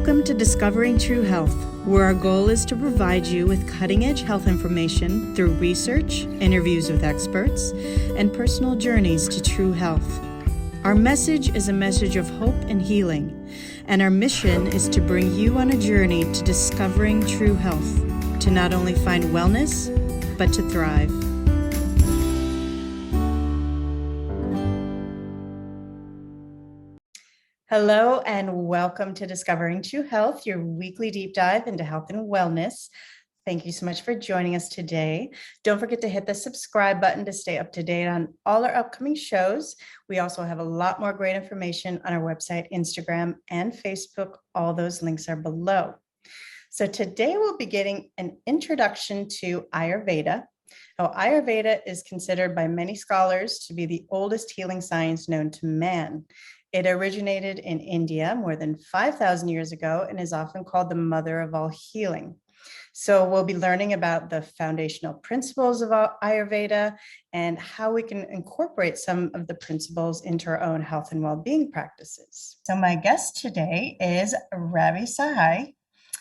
Welcome to Discovering True Health, where our goal is to provide you with cutting-edge health information through research, interviews with experts, and personal journeys to true health. Our message is a message of hope and healing, and our mission is to bring you on a journey to discovering true health, to not only find wellness, but to thrive. Hello and welcome to Discovering True Health, your weekly deep dive into health and wellness. Thank you so much for joining us today. Don't forget to hit the subscribe button to stay up to date on all our upcoming shows. We also have a lot more great information on our website, Instagram, and Facebook. All those links are below. So today we'll be getting an introduction to Ayurveda. Now, Ayurveda is considered by many scholars to be the oldest healing science known to man. It originated in India more than 5,000 years ago and is often called the mother of all healing. So we'll be learning about the foundational principles of Ayurveda and how we can incorporate some of the principles into our own health and well-being practices. So my guest today is Ravi Sahay.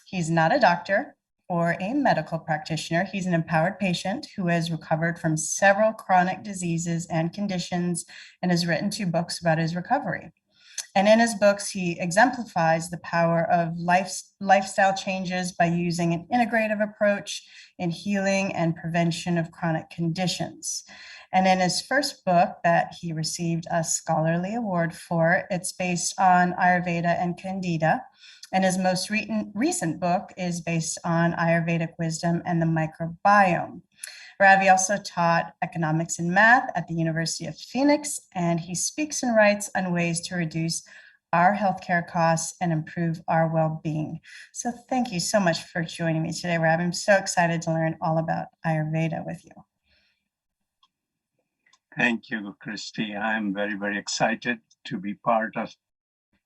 He's not a doctor or a medical practitioner. He's an empowered patient who has recovered from several chronic diseases and conditions and has written 2 books about his recovery. And in his books, he exemplifies the power of lifestyle changes by using an integrative approach in healing and prevention of chronic conditions. And in his first book that he received a scholarly award for, it's based on Ayurveda and Candida. And his most recent book is based on Ayurvedic wisdom and the microbiome. Ravi also taught economics and math at the University of Phoenix, and he speaks and writes on ways to reduce our healthcare costs and improve our well-being. So thank you so much for joining me today, Ravi. I'm so excited to learn all about Ayurveda with you. Thank you, Christy. I'm very, very excited to be part of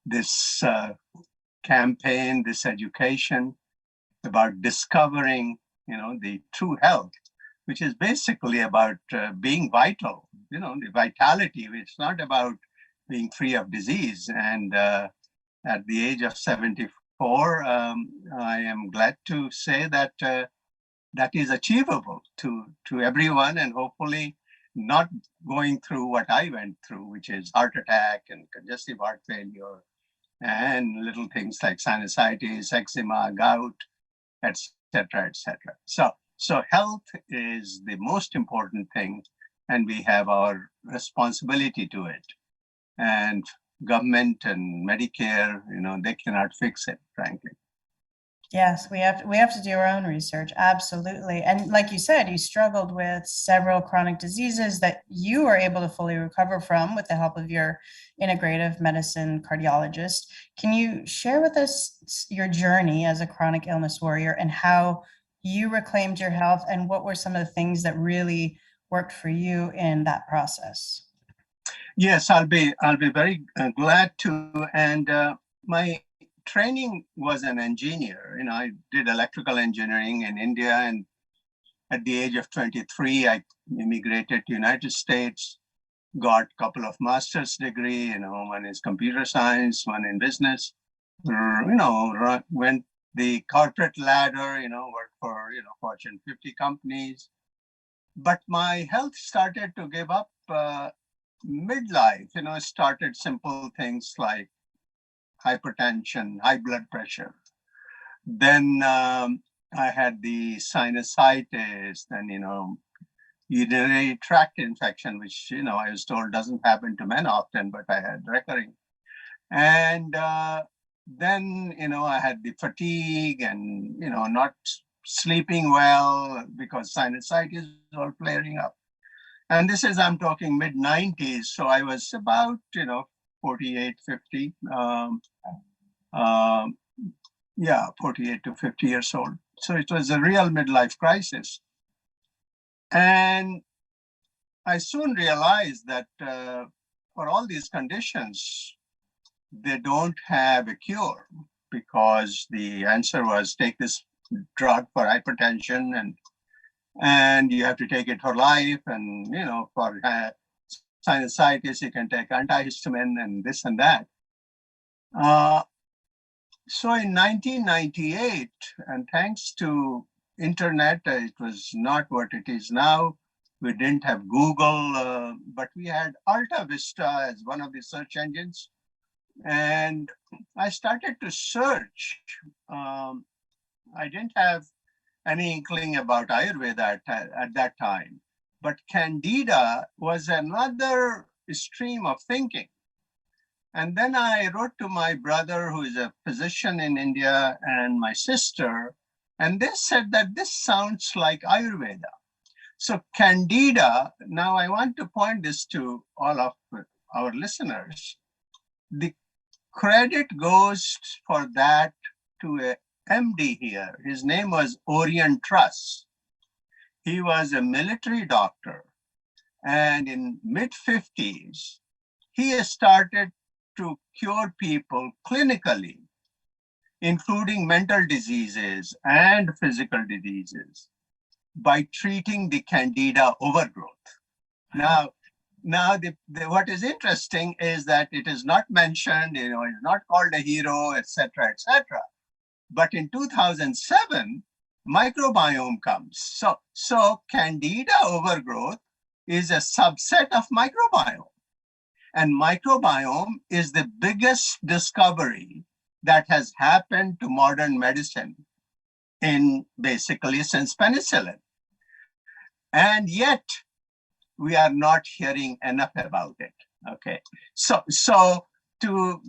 this campaign, this education about discovering, the true health, which is basically about being vital, the vitality. It's not about being free of disease. And at the age of 74, I am glad to say that that is achievable to everyone, and hopefully not going through what I went through, which is heart attack and congestive heart failure and little things like sinusitis, eczema, gout, etc., etc. So health is the most important thing, and we have our responsibility to it. And government and Medicare, they cannot fix it, frankly. Yes, we have to do our own research. Absolutely. And like you said, you struggled with several chronic diseases that you were able to fully recover from with the help of your integrative medicine cardiologist. Can you share with us your journey as a chronic illness warrior and how you reclaimed your health, and what were some of the things that really worked for you in that process? Yes, I'll be very glad to. And my training was an engineer. I did electrical engineering in India, and at the age of 23, I immigrated to United States, got a couple of master's degree, one is computer science, one in business, went the corporate ladder, worked for, Fortune 50 companies. But my health started to give up midlife. Started simple things like hypertension, high blood pressure. Then I had the sinusitis, then, urinary tract infection, which, I was told doesn't happen to men often, but I had recurring. And then, I had the fatigue and, not sleeping well because sinusitis was flaring up. And this is, I'm talking mid-90s. So I was about, 48, 50. 48 to 50 years old. So it was a real midlife crisis. And I soon realized that for all these conditions, they don't have a cure, because the answer was take this drug for hypertension and you have to take it for life. And, for sinusitis, you can take antihistamine and this and that. So in 1998, and thanks to internet, it was not what it is now. We didn't have Google, but we had Alta Vista as one of the search engines. And I started to search. Um, I didn't have any inkling about Ayurveda at that time, but Candida was another stream of thinking. And then I wrote to my brother, who is a physician in India, and my sister, and they said that this sounds like Ayurveda. So, Candida, now I want to point this to all of our listeners. The credit goes for that to a MD here. His name was Orient Truss. He was a military doctor, and in mid 50s, he started to cure people clinically, including mental diseases and physical diseases, by treating the candida overgrowth. Now, what is interesting is that it is not mentioned, it's not called a hero, etc., etc. But in 2007, microbiome comes. So candida overgrowth is a subset of microbiome. And microbiome is the biggest discovery that has happened to modern medicine in basically since penicillin. And yet we are not hearing enough about it. Okay. So to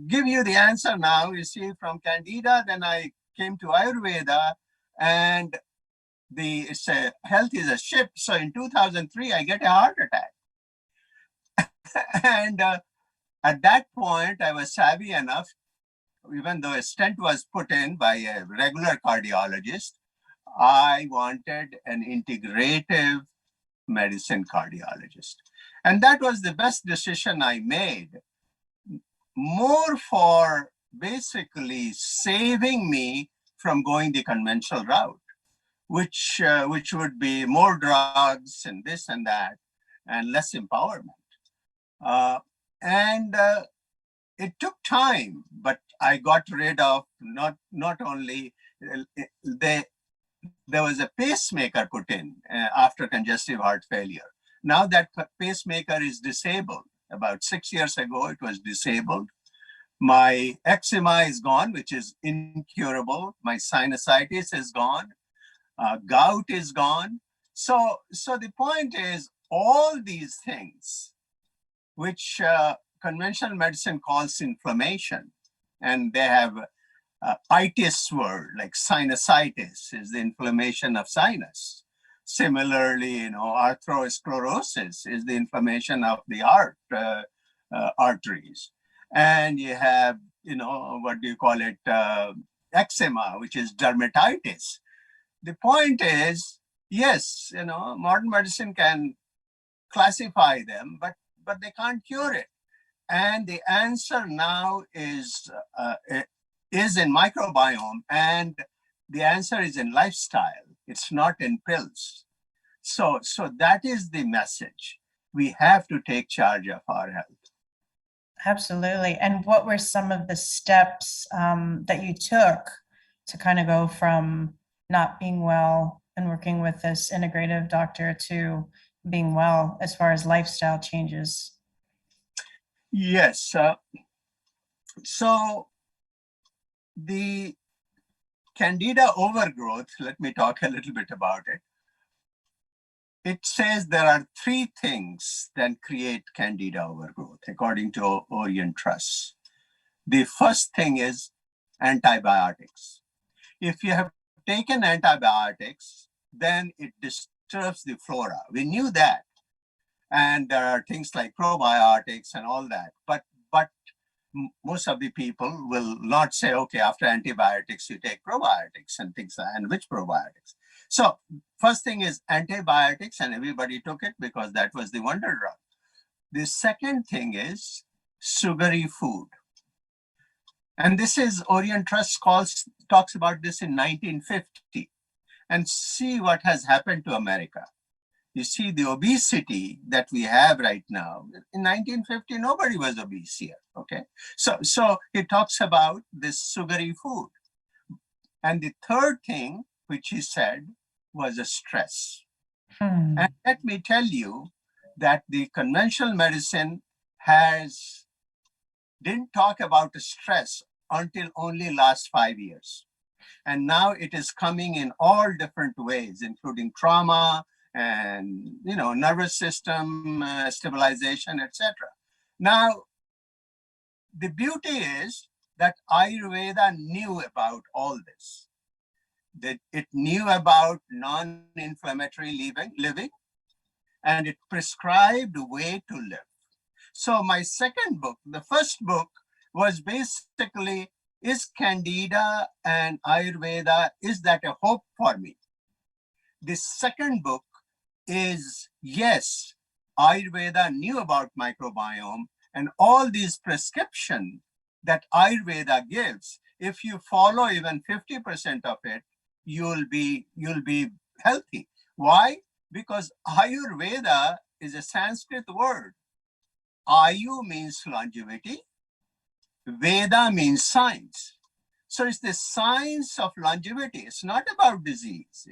give you the answer now, you see, from Candida, then I came to Ayurveda, and health is a ship. So in 2003, I get a heart attack. And at that point, I was savvy enough, even though a stent was put in by a regular cardiologist, I wanted an integrative medicine cardiologist. And that was the best decision I made, more for basically saving me from going the conventional route, which would be more drugs and this and that, and less empowerment. And it took time, but I got rid of not only there was a pacemaker put in after congestive heart failure. Now that pacemaker is disabled. About 6 years ago, it was disabled. My eczema is gone, which is incurable. My sinusitis is gone. Gout is gone. So the point is, all these things, which conventional medicine calls inflammation, and they have itis word, like sinusitis is the inflammation of sinus. Similarly, arthrosclerosis is the inflammation of the arteries. And you have, what do you call it, eczema, which is dermatitis. The point is, yes, modern medicine can classify them, but they can't cure it. And the answer now is in microbiome, and the answer is in lifestyle. It's not in pills. So that is the message. We have to take charge of our health. Absolutely. And what were some of the steps that you took to kind of go from not being well and working with this integrative doctor to being well as far as lifestyle changes? Yes. So the candida overgrowth, let me talk a little bit about it. It says there are 3 things that create candida overgrowth, according to Orient Truss. The first thing is antibiotics. If you have taken antibiotics, then it disturbs the flora. We knew that. And there are things like probiotics and all that. But most of the people will not say, okay, after antibiotics, you take probiotics and things, and which probiotics. So first thing is antibiotics, and everybody took it because that was the wonder drug. The second thing is sugary food. And this is Orient Truss talks about this in 1950. And see what has happened to America. You see the obesity that we have right now. In 1950, nobody was obese here. Okay, so he talks about this sugary food, and the third thing which he said was a stress. And let me tell you that the conventional medicine has didn't talk about stress until only last 5 years. And now it is coming in all different ways, including trauma and nervous system stabilization, etc. Now, the beauty is that Ayurveda knew about all this. That it knew about non-inflammatory living, and it prescribed a way to live. So my second book, the first book, was basically, is Candida and Ayurveda, is that a hope for me? The second book is, yes, Ayurveda knew about microbiome, and all these prescriptions that Ayurveda gives, if you follow even 50% of it, you'll be healthy. Why? Because Ayurveda is a Sanskrit word. Ayu means longevity, Veda means science. So it's the science of longevity. It's not about disease.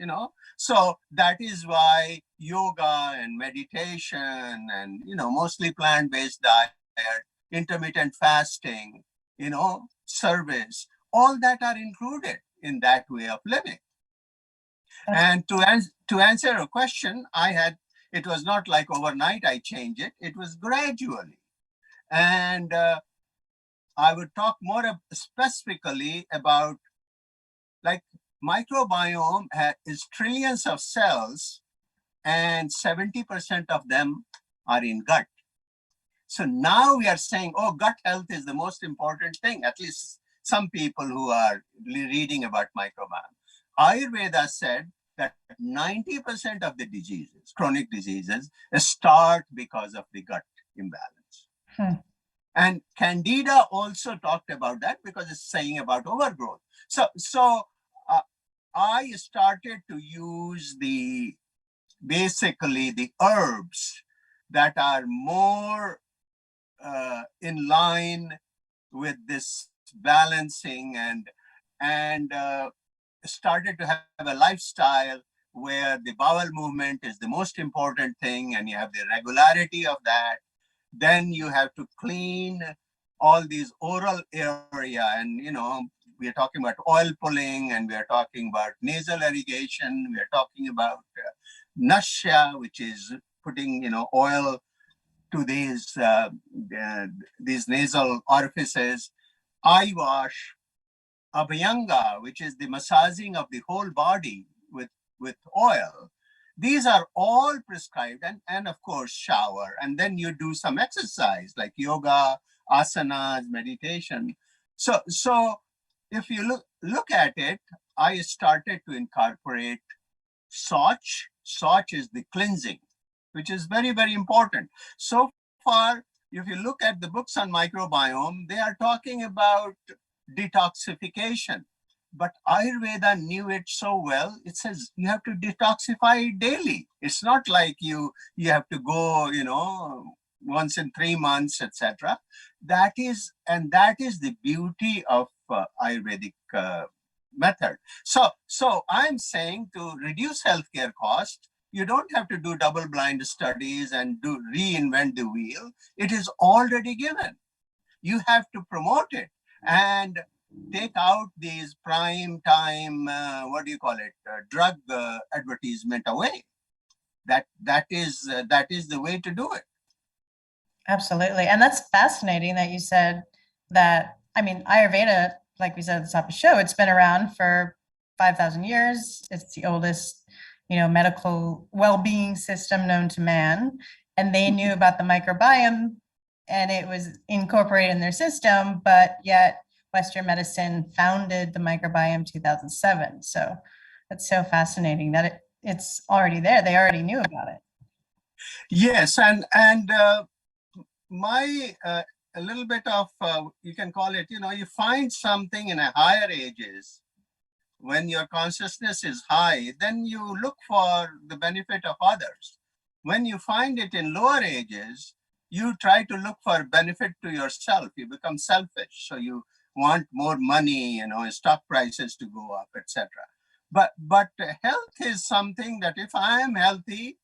So that is why yoga and meditation and, mostly plant-based diet, intermittent fasting, service, all that are included in that way of living. And to answer a question, it was not like overnight I changed it. It was gradually. And I would talk more specifically about, like, microbiome is trillions of cells, and 70% of them are in gut. So now we are saying, oh, gut health is the most important thing, at least some people who are reading about microbiome. Ayurveda said that 90% of the diseases, chronic diseases, start because of the gut imbalance. And Candida also talked about that because it's saying about overgrowth. So I started to use basically the herbs that are more in line with this balancing, and started to have a lifestyle where the bowel movement is the most important thing, and you have the regularity of that. Then you have to clean all these oral area, and we are talking about oil pulling, and we are talking about nasal irrigation, we are talking about nasya, which is putting oil to these nasal orifices, eye wash, abhyanga, which is the massaging of the whole body with oil. These are all prescribed, and of course shower, and then you do some exercise like yoga, asanas, meditation. So if you look at it, I started to incorporate Soch. Soch is the cleansing, which is very, very important. So far, if you look at the books on microbiome, they are talking about detoxification. But Ayurveda knew it so well. It says you have to detoxify daily. It's not like you have to go, once in 3 months, etc. That is the beauty of Ayurvedic method. So I'm saying, to reduce healthcare cost, you don't have to do double-blind studies and reinvent the wheel. It is already given. You have to promote it and take out these prime time, drug advertisement away. That is the way to do it. Absolutely. And that's fascinating that you said that. I mean, Ayurveda, like we said at the top of the show, it's been around for 5,000 years. It's the oldest, medical well-being system known to man. And they knew about the microbiome, and it was incorporated in their system, but yet Western medicine founded the microbiome 2007. So that's so fascinating that it's already there. They already knew about it. Yes, and my a little bit of you can call it, you find something in a higher ages when your consciousness is high, then you look for the benefit of others. when you find it in lower ages, you try to look for benefit to yourself. You become selfish. So you want more money, stock prices to go up, etc. But health is something that if I am healthy,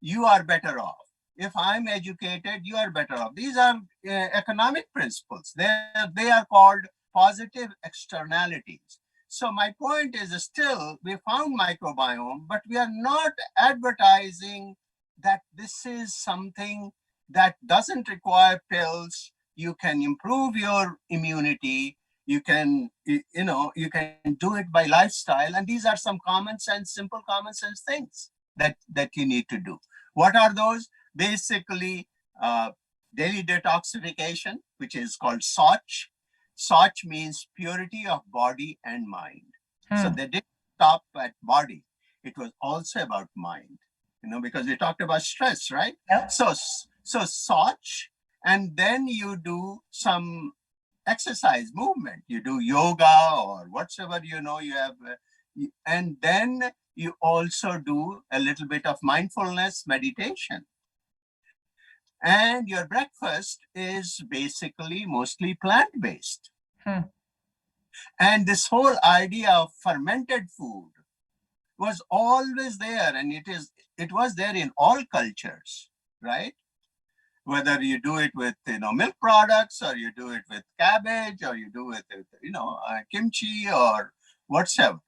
you are better off. If I'm educated, you are better off. These are economic principles. They are called positive externalities. So my point is still, we found microbiome, but we are not advertising that this is something that doesn't require pills. You can improve your immunity. You can, you can do it by lifestyle. And these are some common sense, simple common sense things that you need to do. What are those? Basically, daily detoxification, which is called SOCH. SOCH means purity of body and mind. So they didn't stop at body. It was also about mind, because we talked about stress, right? Yep. So SOCH, and then you do some exercise movement. You do yoga or whatsoever, you have, and then you also do a little bit of mindfulness meditation. And your breakfast is basically mostly plant-based. And this whole idea of fermented food was always there, and it was there in all cultures, right? Whether you do it with milk products, or you do it with cabbage, or you do it with kimchi or whatsoever.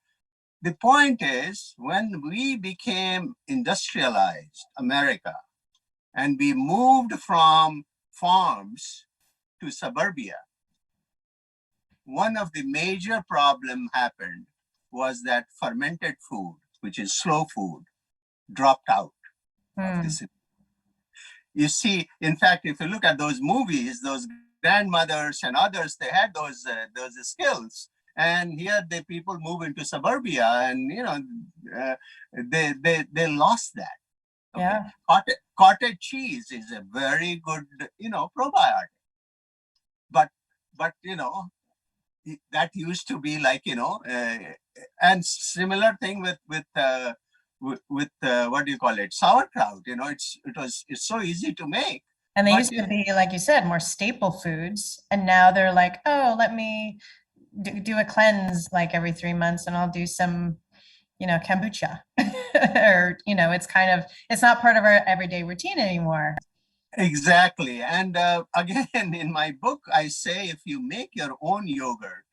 The point is, when we became industrialized America and we moved from farms to suburbia, one of the major problems happened was that fermented food, which is slow food, dropped out of this. You see, in fact, if you look at those movies, those grandmothers and others, they had those skills. And here the people move into suburbia, and they lost that. Okay? Yeah. Cottage cheese is a very good probiotic, but that used to be like and similar thing with what do you call it, sauerkraut. It's so easy to make. And they used to be, like you said, more staple foods, and now they're like, oh, let me do a cleanse like every 3 months, and I'll do some kombucha. Or it's not part of our everyday routine anymore. Exactly. And again, in my book, I say, if you make your own yogurt,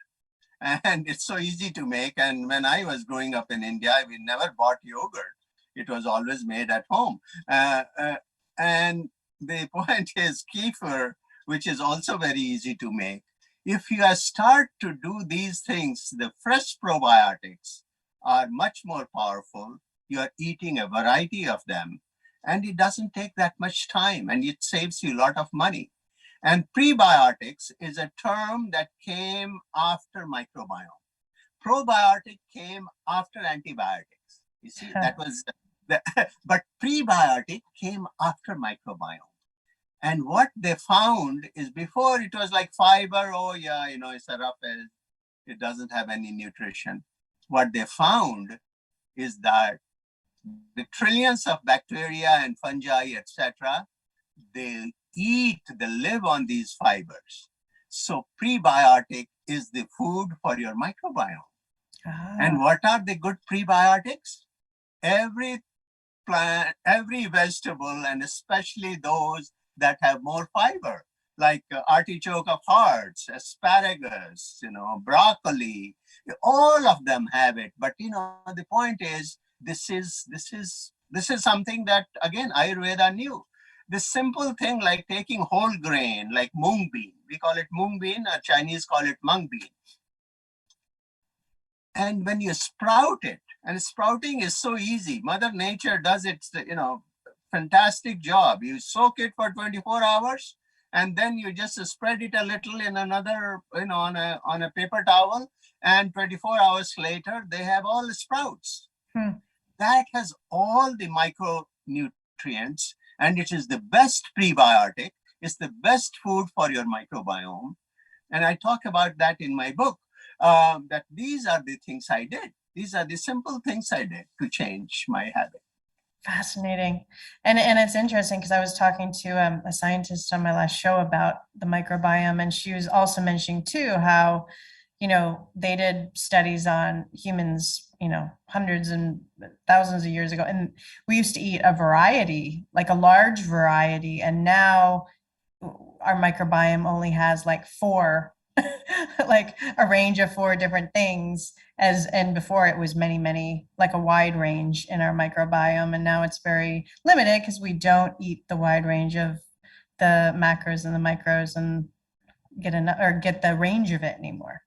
and it's so easy to make. And when I was growing up in India, we never bought yogurt. It was always made at home. And the point is kefir, which is also very easy to make. If you start to do these things, the fresh probiotics are much more powerful. You are eating a variety of them, and it doesn't take that much time, and it saves you a lot of money. And prebiotics is a term that came after microbiome. Probiotic came after antibiotics. You see, that was but prebiotic came after microbiome. And what they found is, before it was like fiber, oh yeah, it's a rough edge, it doesn't have any nutrition. What they found is that the trillions of bacteria and fungi, etc., they live on these fibers. So prebiotic is the food for your microbiome. And what are the good prebiotics? Every plant, every vegetable, and especially those that have more fiber, like artichoke of hearts, asparagus, broccoli, all of them have it. But the point is, this is something that, again, Ayurveda knew. The simple thing like taking whole grain, like mung bean, we call it mung bean, or Chinese call it mung bean. And when you sprout it, and sprouting is so easy, Mother Nature does its, fantastic job. You soak it for 24 hours, and then you just spread it a little in another, on a paper towel, and 24 hours later, they have all the sprouts. That has all the micronutrients, and it is the best prebiotic. It's the best food for your microbiome. And I talk about that in my book, that these are the things I did. These are the simple things I did to change my habit. Fascinating. And it's interesting because I was talking to a scientist on my last show about the microbiome, and she was also mentioning too how, they did studies on humans, hundreds and thousands of years ago, and we used to eat a variety, like a large variety, and now our microbiome only has like four, like a range of four different things, and before it was many, like a wide range in our microbiome, and now it's very limited because we don't eat the wide range of the macros and the micros and get the range of it anymore.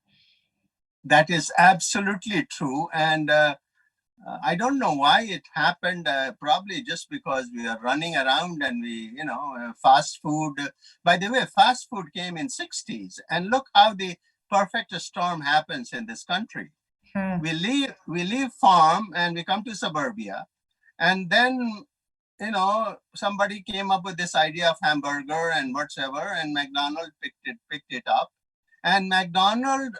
That is absolutely true. And I don't know why it happened. Probably just because we are running around and fast food. By the way, fast food came in 60s, and look how the perfect storm happens in this country. Hmm. We leave farm and we come to suburbia, and then somebody came up with this idea of hamburger and whatever, and McDonald picked it up, and McDonald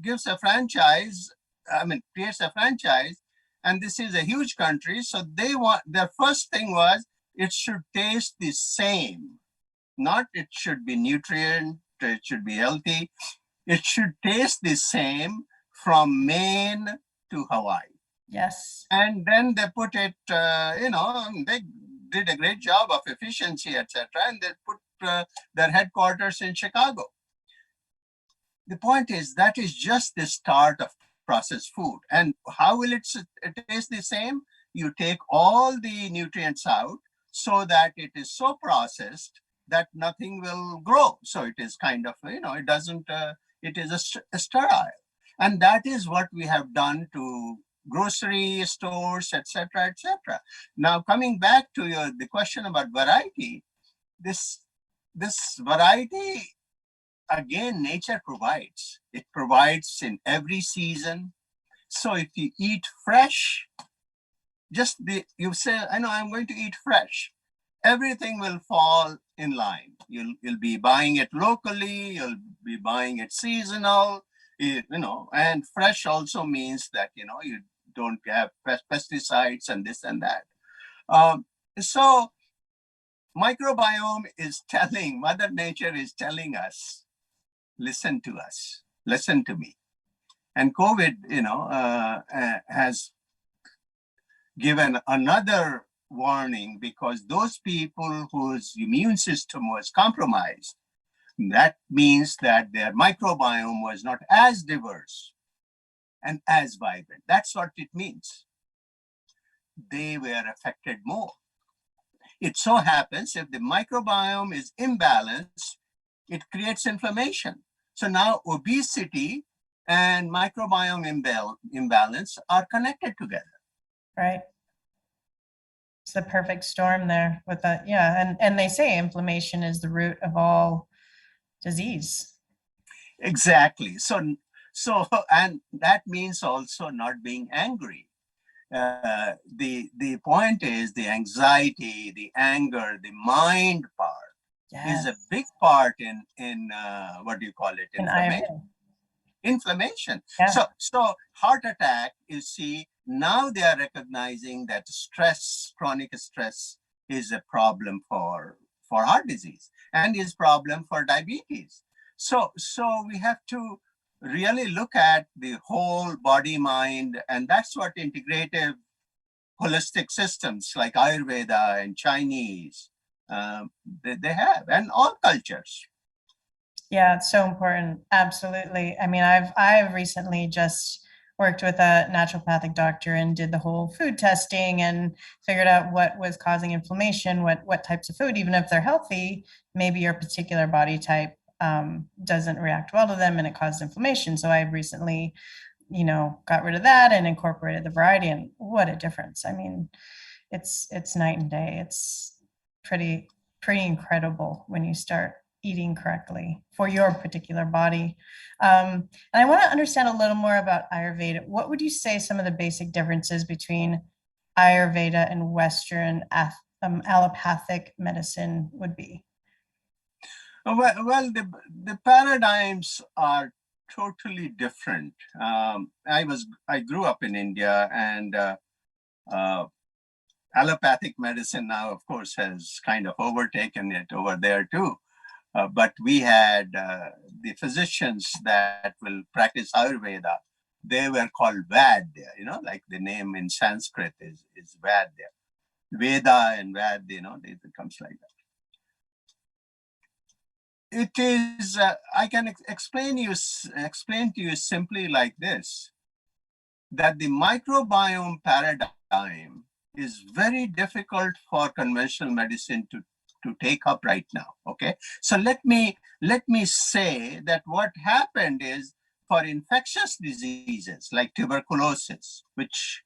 gives a franchise. I mean, creates a franchise, and this is a huge country, so their first thing was it should taste the same, not it should be nutrient, it should be healthy, it should taste the same from Maine to Hawaii. Yes. And then they put it, they did a great job of efficiency, etc. And they put their headquarters in Chicago. The point is that is just the start of processed food. And how will it taste the same? You take all the nutrients out so that it is so processed that nothing will grow. So it is kind of, it doesn't, it is a sterile. And that is what we have done to grocery stores, etc., etc. Now, coming back to the question about variety, this variety, again, nature provides. It provides in every season. So if you eat fresh, you say, I know I'm going to eat fresh. Everything will fall in line. You'll be buying it locally. You'll be buying it seasonal. And fresh also means that you don't have pesticides and this and that. So microbiome is telling, Mother Nature is telling us, listen to us, listen to me. And COVID, has given another warning, because those people whose immune system was compromised, that means that their microbiome was not as diverse and as vibrant. That's what it means. They were affected more. It so happens if the microbiome is imbalanced, it creates inflammation. So now obesity and microbiome imbalance are connected together. Right. It's the perfect storm there with that. Yeah. And they say inflammation is the root of all disease. Exactly. So, and that means also not being angry. The point is the anxiety, the anger, the mind part is a big part in what do you call it? Inflammation. Yeah. So heart attack, you see, now they are recognizing that stress, chronic stress, is a problem for heart disease and is problem for diabetes. So we have to really look at the whole body mind, and that's what integrative holistic systems like Ayurveda and Chinese they have, and all cultures. Yeah, it's so important. Absolutely. I mean, I've recently just worked with a naturopathic doctor and did the whole food testing and figured out what was causing inflammation, what types of food, even if they're healthy, maybe your particular body type doesn't react well to them and it causes inflammation. So I recently, got rid of that and incorporated the variety, and what a difference. I mean, it's night and day. It's pretty incredible when you start eating correctly for your particular body. And I want to understand a little more about Ayurveda. What would you say some of the basic differences between Ayurveda and Western allopathic medicine would be? Well, the paradigms are totally different. I grew up in India, and allopathic medicine now, of course, has kind of overtaken it over there too. But we had the physicians that will practice Ayurveda. They were called Vaidya, like the name in Sanskrit is Vaidya. Veda and Vad, it comes like that. It is, I can explain to you simply like this, that the microbiome paradigm is very difficult for conventional medicine to take up right now. Okay, so let me say that what happened is, for infectious diseases like tuberculosis, which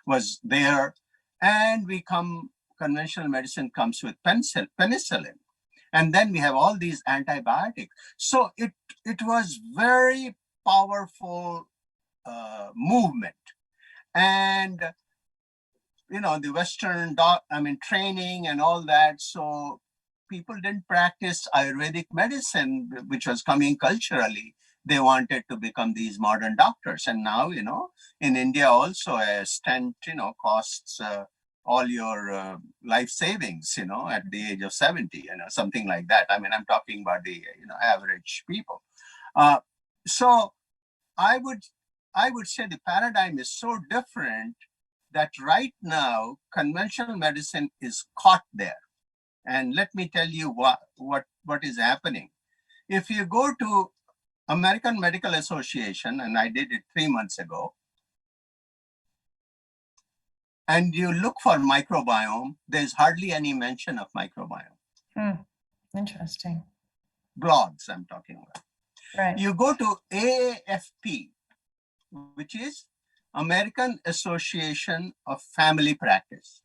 was there, and conventional medicine comes with penicillin, and then we have all these antibiotics. So it was very powerful movement. And the Western training and all that. So people didn't practice Ayurvedic medicine, which was coming culturally. They wanted to become these modern doctors. And now, in India also, a stent, costs all your life savings, at the age of 70, something like that. I'm talking about the, average people. So I would say the paradigm is so different that right now conventional medicine is caught there. And let me tell you what is happening. If you go to American Medical Association, and I did it 3 months ago, and you look for microbiome, there's hardly any mention of microbiome. Interesting. Blogs I'm talking about. Right. You go to AAFP, which is American Association of Family Practice,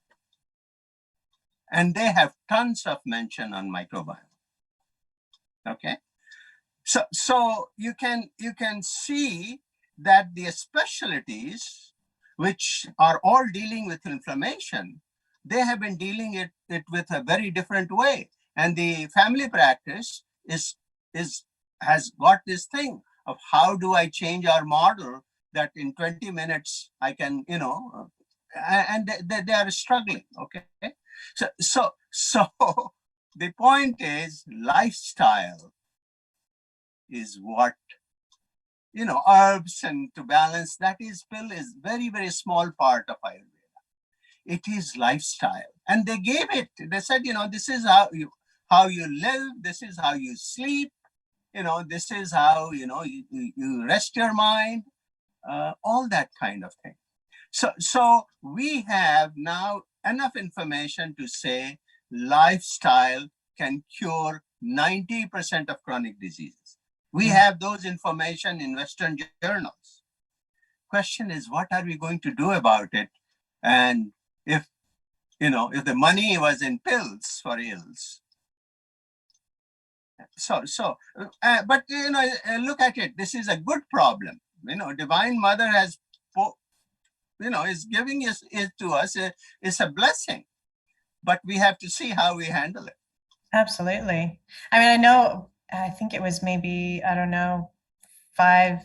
and they have tons of mention on microbiome. Okay, so you can see that the specialties, which are all dealing with inflammation, they have been dealing it with a very different way. And the family practice has got this thing of, how do I change our model that in 20 minutes I can, and they are struggling. Okay, so the point is, lifestyle is what, herbs and to balance, that is very, very small part of Ayurveda. It is lifestyle. And they gave it, they said, this is how you live, this is how you sleep, this is how, you rest your mind, all that kind of thing. So we have now enough information to say lifestyle can cure 90% of chronic diseases. We have those information in Western journals. Question is, what are we going to do about it? And if the money was in pills for ills. But look at it. This is a good problem. Divine Mother has, is giving it to us. It's a blessing, but we have to see how we handle it. Absolutely. I think it was maybe, 5-10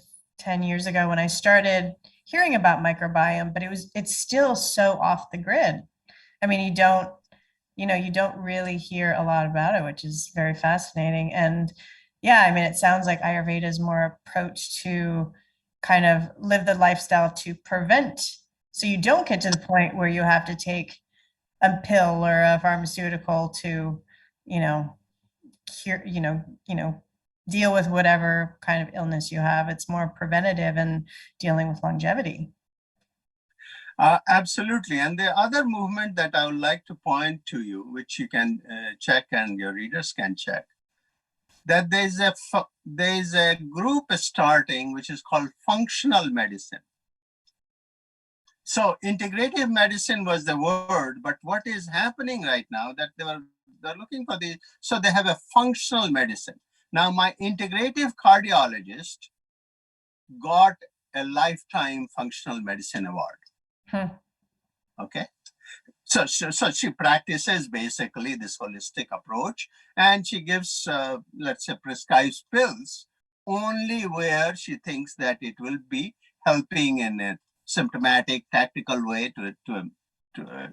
years ago when I started hearing about microbiome, but it's still so off the grid. You don't really hear a lot about it, which is very fascinating. And yeah, it sounds like Ayurveda is more approach to kind of live the lifestyle to prevent, so you don't get to the point where you have to take a pill or a pharmaceutical to, cure, deal with whatever kind of illness you have. It's more preventative and dealing with longevity. Absolutely. And the other movement that I would like to point to you, which you can check and your readers can check, that there's a group starting which is called functional medicine. So integrative medicine was the word, but what is happening right now that they're looking for so they have a functional medicine. Now, my integrative cardiologist got a lifetime functional medicine award. Okay. So she practices basically this holistic approach, and she gives, let's say, prescribes pills only where she thinks that it will be helping in a symptomatic, tactical way to to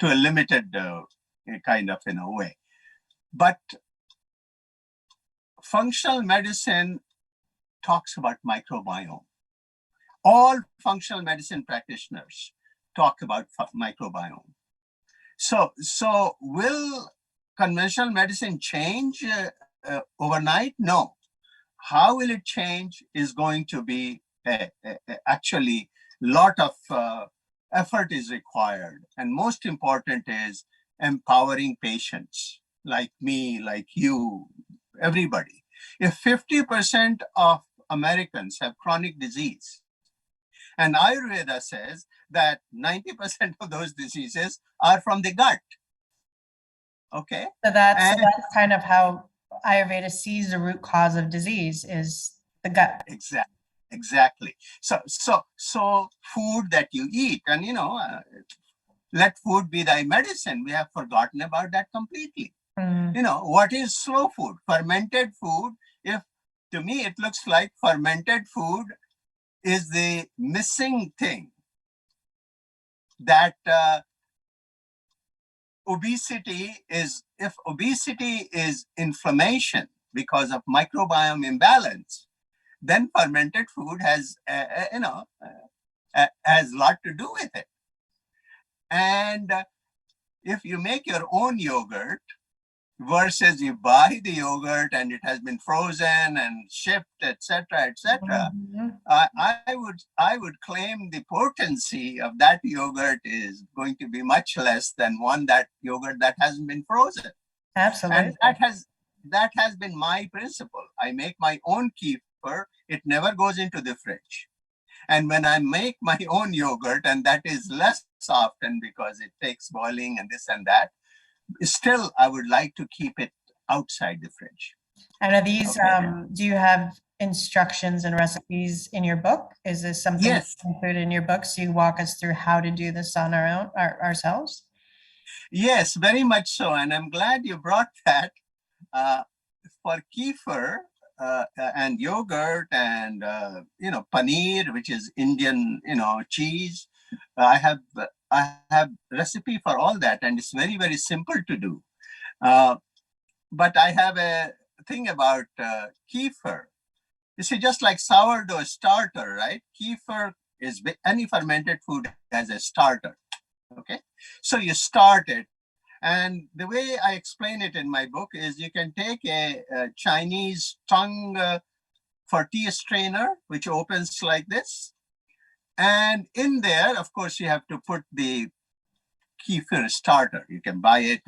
a limited kind of way. But functional medicine talks about microbiome. All functional medicine practitioners talk about microbiome. So will conventional medicine change overnight? No. How will it change is going to be actually a lot of effort is required. And most important is empowering patients like me, like you, everybody. If 50% of Americans have chronic disease, and Ayurveda says that 90% of those diseases are from the gut. Okay. So that's kind of how Ayurveda sees the root cause of disease is the gut. Exactly. So food that you eat, and let food be thy medicine. We have forgotten about that completely. What is slow food? Fermented food. If to me it looks like fermented food is the missing thing that obesity is. If obesity is inflammation because of microbiome imbalance, then fermented food has has a lot to do with it. And if you make your own yogurt versus you buy the yogurt and it has been frozen and shipped, etc., I would claim the potency of that yogurt is going to be much less than that yogurt that hasn't been frozen. Absolutely. And that has been my principle. I make my own kefir. It never goes into the fridge. And when I make my own yogurt, and that is less often because it takes boiling and this and that, still I would like to keep it outside the fridge. And are these, do you have instructions and recipes in your book? Is this something Yes. included in your book? So you walk us through how to do this on our own, ourselves? Yes, very much so. And I'm glad you brought that. For kefir and yogurt and, paneer, which is Indian, cheese, I have recipe for all that. And it's very, very simple to do. But I have a thing about kefir. You see, just like sourdough starter, right? Kefir is any fermented food as a starter. Okay. So you start it. And the way I explain it in my book is you can take a Chinese tongue for tea strainer, which opens like this. And in there, of course, you have to put the kefir starter. You can buy it,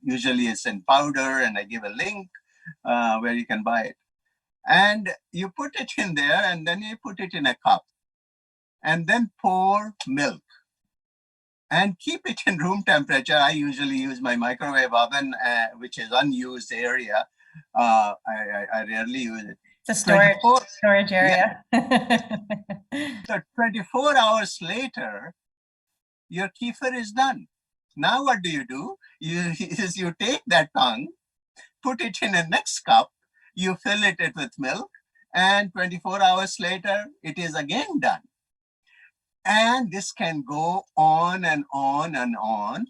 usually it's in powder, and I give a link where you can buy it. And you put it in there, and then you put it in a cup. And then pour milk. And keep it in room temperature. I usually use my microwave oven, which is unused area. I rarely use it. It's a storage area. Yeah. So 24 hours later, your kefir is done. Now what do? You take that tongue, put it in a next cup, you fill it with milk, and 24 hours later, it is again done. And this can go on and on and on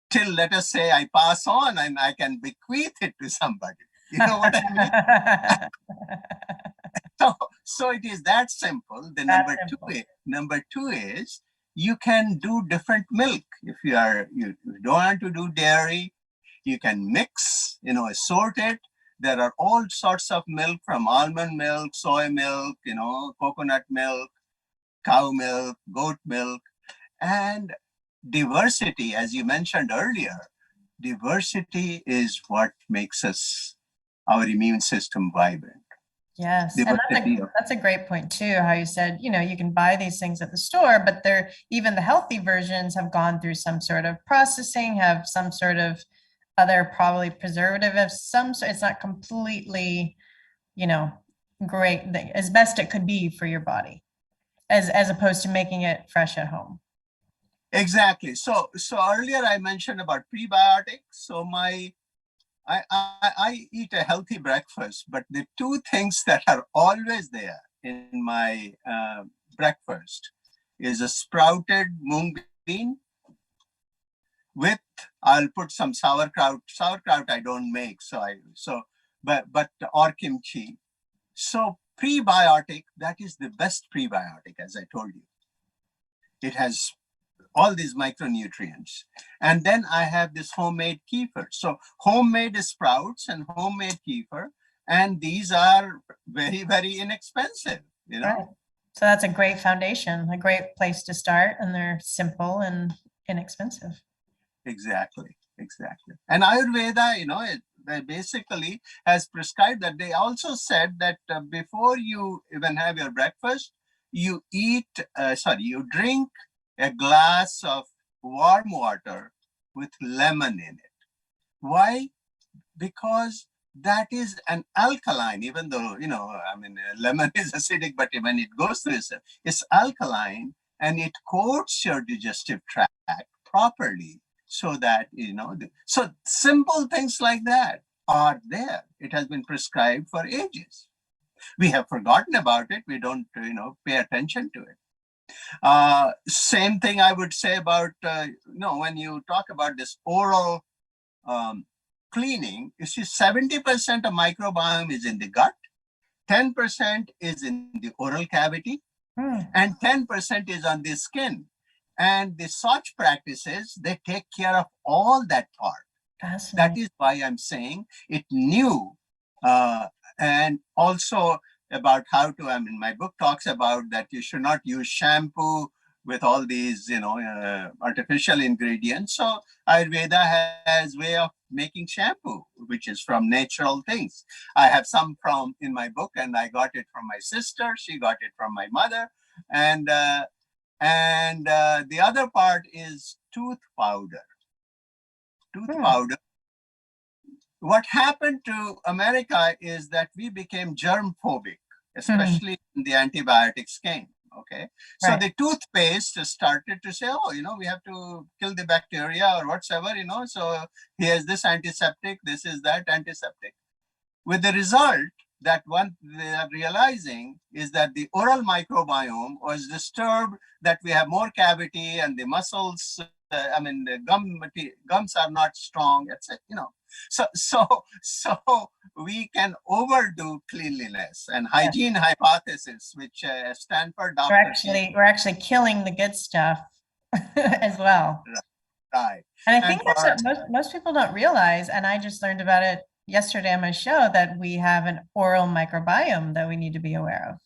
till, let us say, I pass on and I can bequeath it to somebody. You know what I mean? So it is that simple. The number two is you can do different milk. If you don't want to do dairy, you can mix, sort it. There are all sorts of milk, from almond milk, soy milk, coconut milk, cow milk, goat milk, and diversity, as you mentioned earlier. Diversity is what makes our immune system vibrant. Yes, and that's a great point too, how you said, you can buy these things at the store, but even the healthy versions have gone through some sort of processing, have some sort of other probably preservative of some sort. It's not completely, great, as best it could be for your body, as opposed to making it fresh at home. Exactly. So earlier I mentioned about prebiotics. So I eat a healthy breakfast, but the two things that are always there in my breakfast is a sprouted mung bean with, I'll put some sauerkraut. Sauerkraut I don't make, but or kimchi. So prebiotic, that is the best prebiotic, as I told you. It has all these micronutrients. And then I have this homemade kefir. So homemade sprouts and homemade kefir, and these are very, very inexpensive, you know. Right. So that's a great foundation, a great place to start, and they're simple and inexpensive. Exactly, exactly. And Ayurveda, they basically has prescribed that. They also said that before you even have your breakfast, you you drink a glass of warm water with lemon in it. Why? Because that is an alkaline, even though, lemon is acidic, but when it goes through it's alkaline, and it coats your digestive tract properly, so that, so simple things like that are there. It has been prescribed for ages. We have forgotten about it. We don't, pay attention to it. Same thing I would say about, when you talk about this oral cleaning, you see 70% of microbiome is in the gut, 10% is in the oral cavity, and 10% is on the skin. And the Soch practices, they take care of all that part. That is why I'm saying it new. And also about how to, my book talks about that you should not use shampoo with all these, artificial ingredients. So Ayurveda has way of making shampoo, which is from natural things. I have some from in my book, and I got it from my sister. She got it from my mother. And the other part is tooth powder. Powder. What happened to America is that we became germ phobic, especially in the antibiotics came. Okay. So the toothpaste started to say, oh, we have to kill the bacteria or whatsoever, so here's this antiseptic, this is that antiseptic. With the result that one they are realizing is that the oral microbiome was disturbed, that we have more cavity and the muscles, the gums are not strong, etc. So we can overdo cleanliness and hygiene hypothesis, which Stanford doctor. We're actually killing the good stuff as well. Right. And I think that's what most people don't realize. And I just learned about it yesterday on my show, that we have an oral microbiome that we need to be aware of.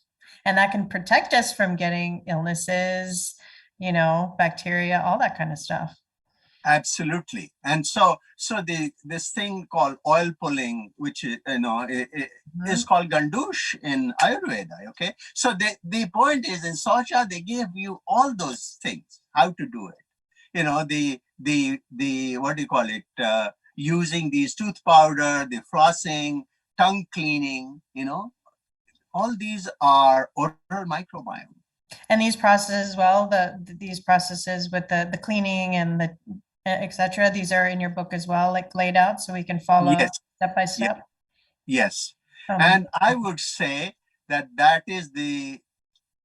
And that can protect us from getting illnesses, bacteria, all that kind of stuff. Absolutely. And so this thing called oil pulling, which is, is called gandush in Ayurveda. Okay. So the point is, in Socha, they give you all those things, how to do it. The what do you call it? Using these tooth powder, the flossing, tongue cleaning, all these are oral microbiome. And these processes, these processes with the cleaning and the etc. These are in your book as well, like laid out, so we can follow step by step. Yes. And I would say that is the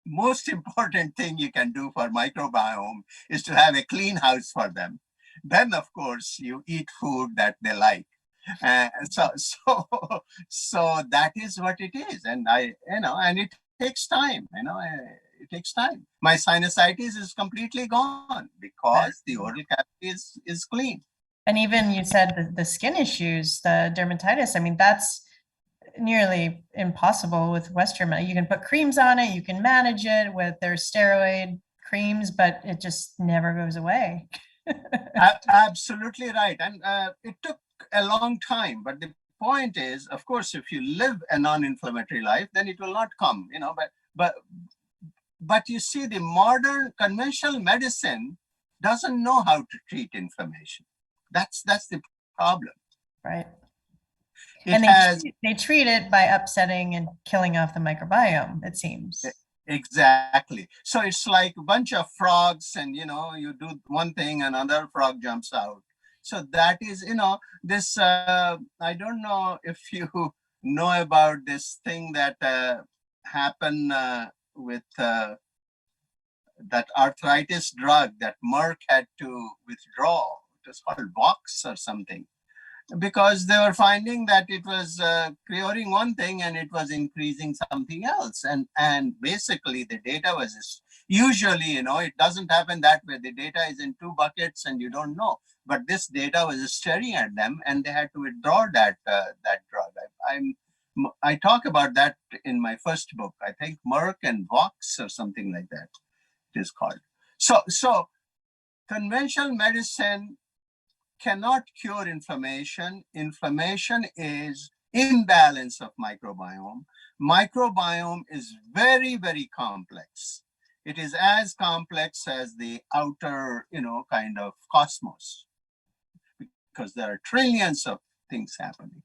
most important thing you can do for microbiome, is to have a clean house for them. Then, of course, you eat food that they like. So that is what it is. And and it takes time, it takes time. My sinusitis is completely gone because the oral cavity is clean. And even you said the skin issues, the dermatitis, that's nearly impossible with Western. You can put creams on it, you can manage it with their steroid creams, but it just never goes away. Absolutely right. And it took a long time, but the point is, of course, if you live a non-inflammatory life, then it will not come, but you see, the modern conventional medicine doesn't know how to treat inflammation. That's the problem. Right. They treat it by upsetting and killing off the microbiome, it seems. Exactly. So it's like a bunch of frogs, and you do one thing, another frog jumps out. So that is, this, I don't know if you know about this thing that happened with that arthritis drug that Merck had to withdraw was called Vox or something, because they were finding that it was curing one thing and it was increasing something else. And basically the data was usually, it doesn't happen that way. The data is in two buckets and you don't know. But this data was staring at them and they had to withdraw that drug. I talk about that in my first book. I think Merck and Vox or something like that it is called. So conventional medicine cannot cure inflammation. Inflammation is imbalance of microbiome. Microbiome is very, very complex. It is as complex as the outer, kind of cosmos, because there are trillions of things happening.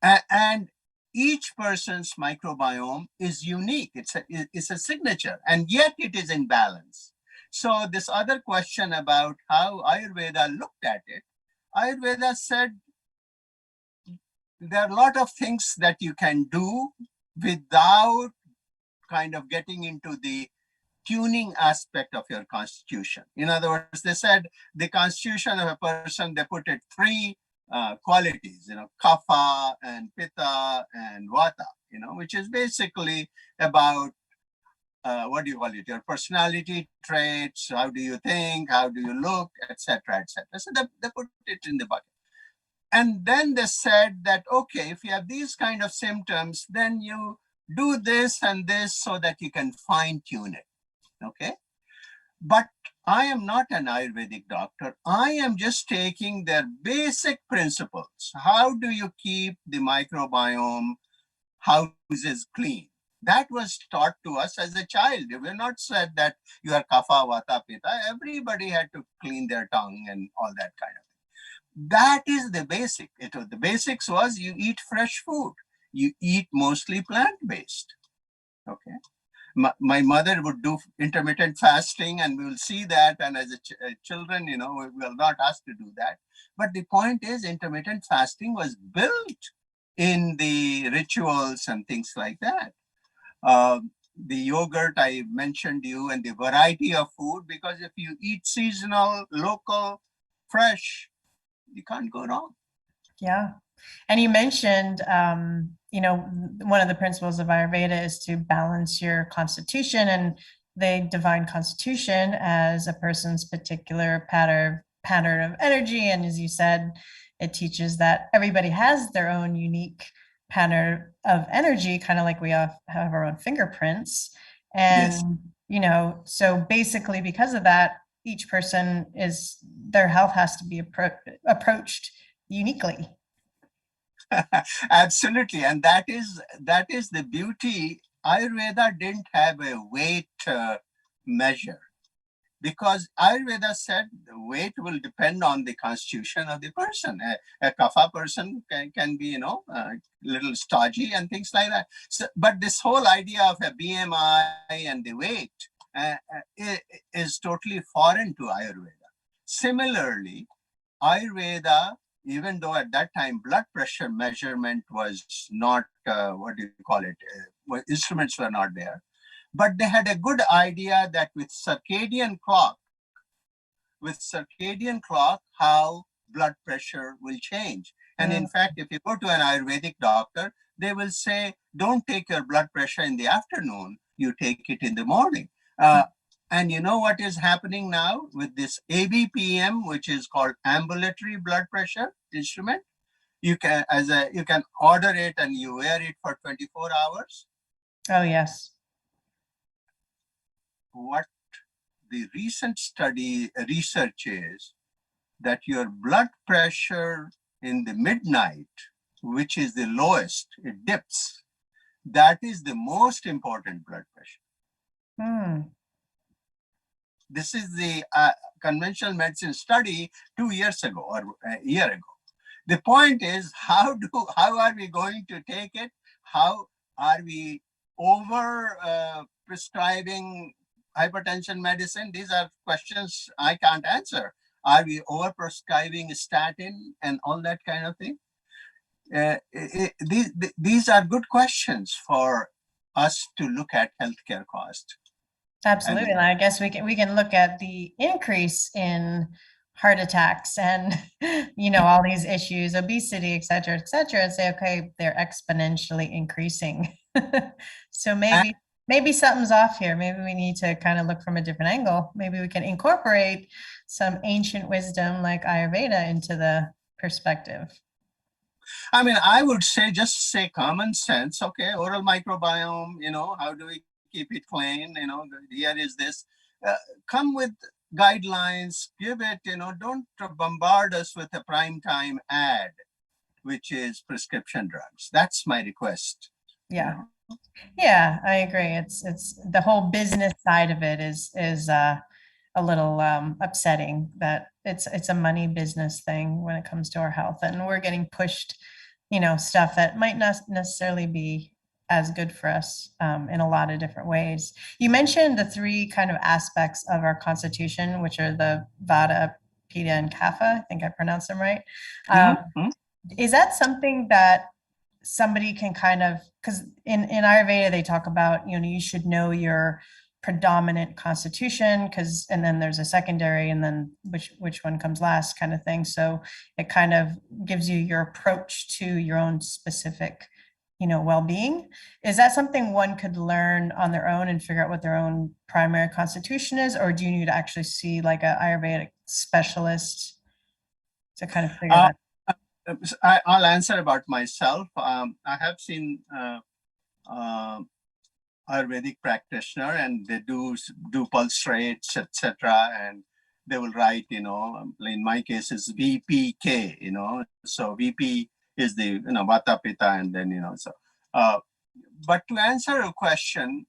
And each person's microbiome is unique. It's a signature, and yet it is in balance. So this other question about how Ayurveda looked at it, Ayurveda said there are a lot of things that you can do without kind of getting into the tuning aspect of your constitution. In other words, they said the constitution of a person, they put it three qualities, kapha and pitta and vata, which is basically about your personality traits, how do you think, how do you look, etc., etc. So they put it in the bucket. And then they said that, okay, if you have these kind of symptoms, then you do this and this so that you can fine tune it, okay? But I am not an Ayurvedic doctor. I am just taking their basic principles. How do you keep the microbiome houses clean? That was taught to us as a child. We were not said that you are kapha, vata, pitta. Everybody had to clean their tongue and all that kind of thing. That is the basic. The basics was you eat fresh food. You eat mostly plant-based. Okay. My mother would do intermittent fasting, and we will see that. And as children, we will not asked to do that. But the point is, intermittent fasting was built in the rituals and things like that. The yogurt I mentioned you, and the variety of food, because if you eat seasonal, local, fresh, you can't go wrong. Yeah. And you mentioned, one of the principles of Ayurveda is to balance your constitution, and they define constitution as a person's particular pattern of energy. And as you said, it teaches that everybody has their own unique pattern of energy, kind of like we have our own fingerprints. And, Yes. So basically because of that, each person their health has to be approached uniquely. Absolutely, and that is the beauty. Ayurveda didn't have a weight measure, because Ayurveda said the weight will depend on the constitution of the person. A kapha person can be, a little stodgy and things like that. So, but this whole idea of a BMI and the weight is totally foreign to Ayurveda. Similarly, Ayurveda, even though at that time blood pressure measurement was not, instruments were not there, but they had a good idea that with circadian clock, how blood pressure will change. And in fact, if you go to an Ayurvedic doctor, they will say, don't take your blood pressure in the afternoon, you take it in the morning. And you know what is happening now with this ABPM, which is called ambulatory blood pressure instrument? You can order it and you wear it for 24 hours. Oh, yes. What the recent research is that your blood pressure in the midnight, which is the lowest, it dips. That is the most important blood pressure. This is the conventional medicine study 2 years ago or a year ago. The point is, how are we going to take it? How are we over prescribing hypertension medicine? These are questions I can't answer. Are we over prescribing statin and all that kind of thing? These are good questions for us to look at healthcare cost. Absolutely. And I guess we can look at the increase in heart attacks and all these issues, obesity, et cetera, and say, okay, they're exponentially increasing. So maybe something's off here. Maybe we need to kind of look from a different angle. Maybe we can incorporate some ancient wisdom like Ayurveda into the perspective. I mean, I would say just say common sense. Okay, oral microbiome, how do we keep it clean? Here is this. Uh, Come with guidelines, give it, don't bombard us with a prime time ad, which is prescription drugs. That's my request. Yeah. Yeah, I agree. It's the whole business side of it is a little upsetting that it's a money business thing when it comes to our health, and we're getting pushed, stuff that might not necessarily be as good for us in a lot of different ways. You mentioned the three kind of aspects of our constitution, which are the Vata, Pitta, and Kapha. I think I pronounced them right. Um, Mhm. is that something that somebody can kind of, because in Ayurveda they talk about, you should know your predominant constitution, because and then there's a secondary, and then which one comes last, kind of thing. So it kind of gives you your approach to your own specific, well-being. Is that something one could learn on their own and figure out what their own primary constitution is, or do you need to actually see like a Ayurvedic specialist to kind of figure Uh, that? I'll answer about myself. I have seen uh, Ayurvedic practitioner, and they do pulse rates, etc. And they will write, in my case, it's VPK, so VP is the, Vata Pitta, and then, so. Uh, but to answer your question,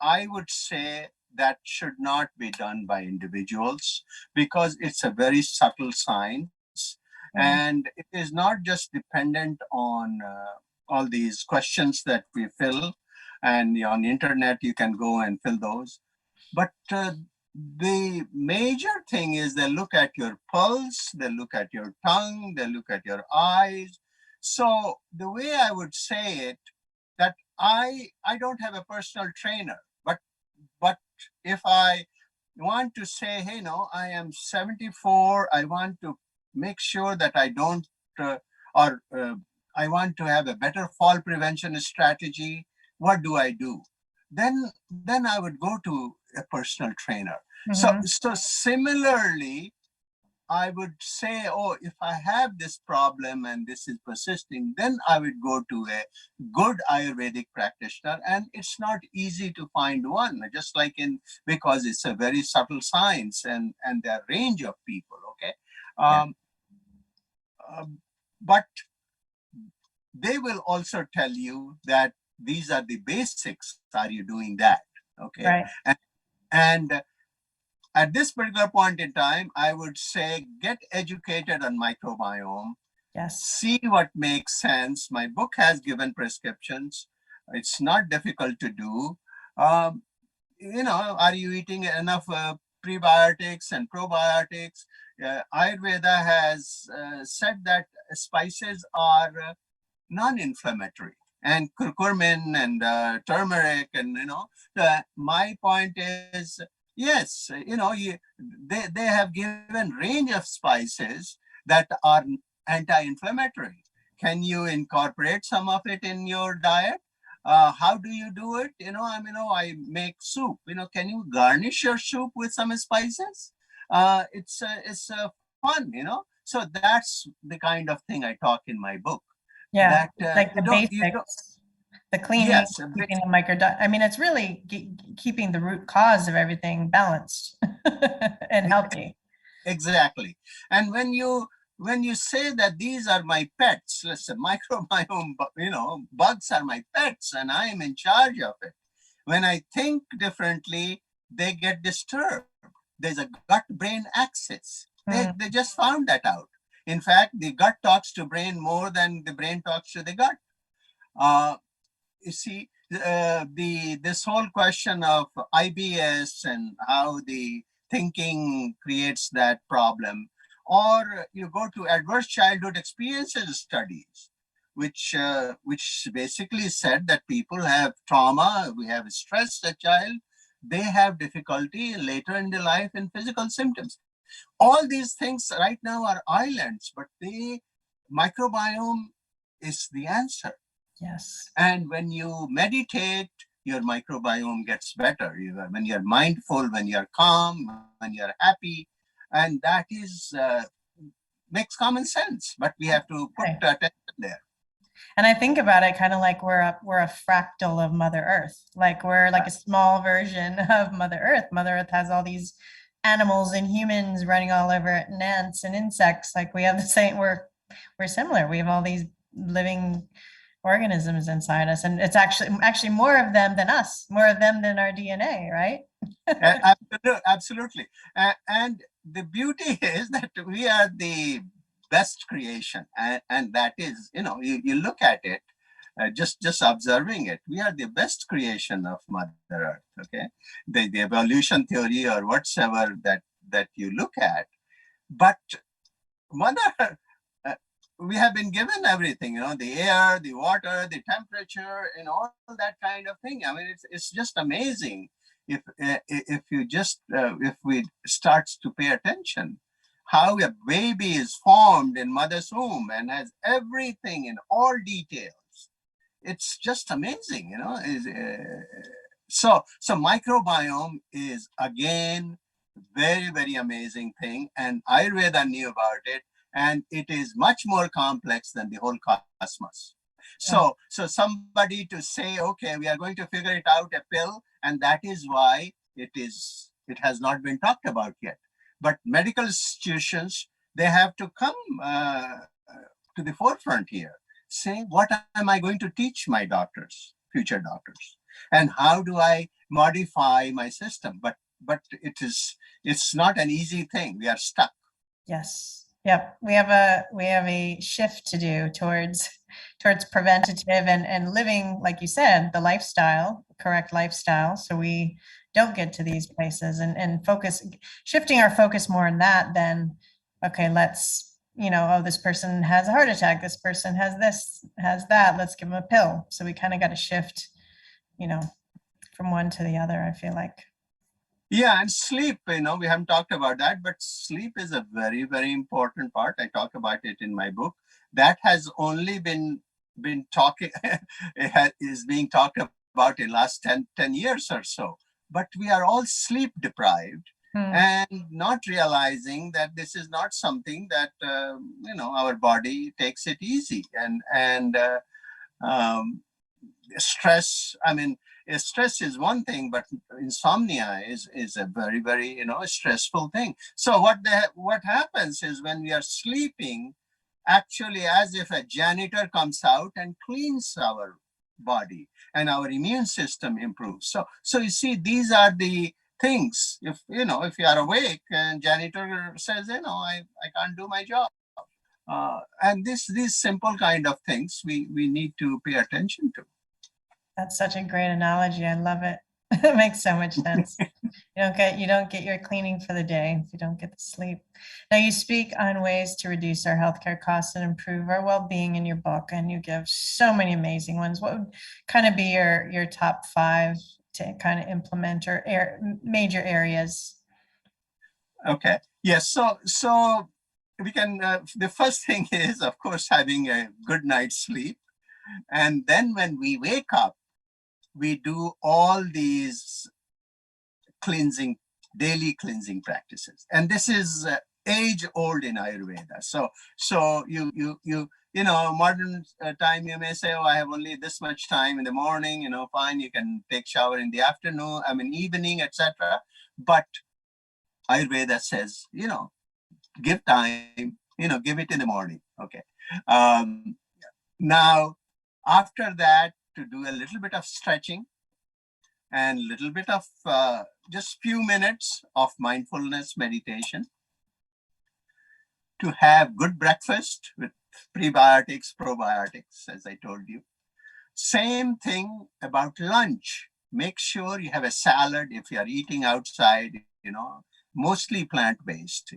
I would say that should not be done by individuals because it's a very subtle science, Mm, and it is not just dependent on all these questions that we fill, and on the internet you can go and fill those. But the major thing is they look at your pulse, they look at your tongue, they look at your eyes. So the way I would say it, that I don't have a personal trainer, but if I want to say, hey, no, I am 74, I want to make sure that I don't, or I want to have a better fall prevention strategy, what do I do? Then I would go to a personal trainer. So, mhm. so similarly, I would say, oh, if I have this problem and this is persisting, then I would go to a good Ayurvedic practitioner. And it's not easy to find one, just like because it's a very subtle science, and there are range of people, okay? Yeah. Um, but they will also tell you that these are the basics. Are you doing that? Okay. Right. And at this particular point in time, I would say get educated on microbiome, Yes. see what makes sense. My book has given prescriptions. It's not difficult to do. Um, are you eating enough prebiotics and probiotics? Ayurveda has said that spices are non-inflammatory, and curcumin and turmeric, and my point is, yes, they have given range of spices that are anti-inflammatory. Can you incorporate some of it in your diet? How do you do it? I make soup. Can you garnish your soup with some spices? It's fun. So that's the kind of thing I talk in my book, Yeah, that like the you don't. basics, the cleaning, Yes, keeping the I mean, it's really keeping the root cause of everything balanced and healthy. exactly. And when you say that these are my pets, let's say microbiome, bugs are my pets, and I am in charge of it. When I think differently, they get disturbed. There's a gut-brain axis. They Mm, they just found that out. In fact, the gut talks to brain more than the brain talks to the gut. Uh, you see, the this whole question of IBS and how the thinking creates that problem, or you go to adverse childhood experiences studies, which basically said that people have trauma, we have stress a child, they have difficulty later in their life in physical symptoms. All these things right now are islands, but the microbiome is the answer. Yes. And when you meditate, your microbiome gets better. When you're mindful, when you're calm, when you're happy, and that is makes common sense. But we have to put Right. attention there. And I think about it kind of like we're a fractal of Mother Earth. Like we're like a small version of Mother Earth. Mother Earth has all these animals and humans running all over it, and ants and insects. Like we have the same, we're similar. We have all these living organisms inside us, and it's actually more of them than us, more of them than our DNA, right? Absolutely. And the beauty is that we are the best creation. And that is, you look at it, just observing it, we are the best creation of Mother Earth. Okay, the evolution theory or whatsoever that you look at, but Mother, uh, we have been given everything, the air, the water, the temperature, and all that kind of thing. I mean, it's just amazing if you just if we starts to pay attention how a baby is formed in mother's womb and has everything in all details. It's just amazing, so microbiome is again very amazing thing, and Ayurveda knew about it, and it is much more complex than the whole cosmos. So somebody to say, okay, we are going to figure it out a pill, and that is why it has not been talked about yet. But medical institutions, they have to come to the forefront here, say, what am I going to teach my doctors, future doctors, and how do I modify my system? But it's not an easy thing. We are stuck. Yes. Yep. We have a shift to do towards preventative and living, like you said, the lifestyle, correct lifestyle. So we don't get to these places and shifting our focus more on that than, okay, let's, oh, this person has a heart attack. This person has this, has that. Let's give them a pill. So we kind of got to shift, you know, from one to the other, I feel like. Yeah, and sleep, we haven't talked about that, but sleep is a very important part. I talk about it in my book. That has only been talking is being talked about in last 10 years or so. But we are all sleep deprived and not realizing that this is not something that our body takes it easy, and um, stress, I mean, stress is one thing, but insomnia is a very stressful thing. So what happens is when we are sleeping, actually as if a janitor comes out and cleans our body, and our immune system improves. So you see, these are the things. If you are awake and janitor says, I can't do my job, and these simple kind of things we need to pay attention to. That's such a great analogy. I love it. It makes so much sense. You don't get your cleaning for the day if you don't get the sleep. Now you speak on ways to reduce our healthcare costs and improve our well-being in your book, and you give so many amazing ones. What would kind of be your top five to kind of implement or major areas? Okay. Yes. So we can. The first thing is, of course, having a good night's sleep, and then when we wake up, we do all these cleansing, daily cleansing practices, and this is age old in Ayurveda. So modern time, you may say, oh, I have only this much time in the morning. Fine, you can take shower in the afternoon. I mean, evening, etc. But Ayurveda says, give time, give it in the morning. Okay. Um, Now, after that, to do a little bit of stretching and a little bit of just few minutes of mindfulness meditation, to have good breakfast with prebiotics, probiotics, as I told you. Same thing about lunch. Make sure you have a salad if you are eating outside, mostly plant-based,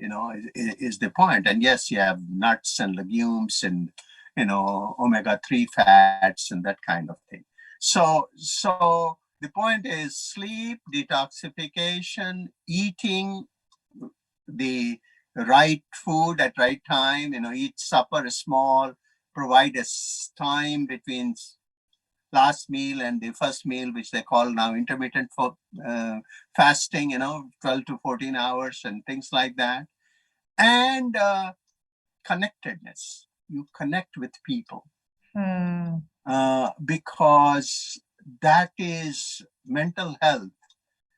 is the point. And yes, you have nuts and legumes and, omega-3 fats and that kind of thing. So the point is sleep, detoxification, eating the right food at right time, eat supper small, provide time between last meal and the first meal, which they call now intermittent fasting, 12 to 14 hours and things like that. And connectedness. You connect with people because that is mental health,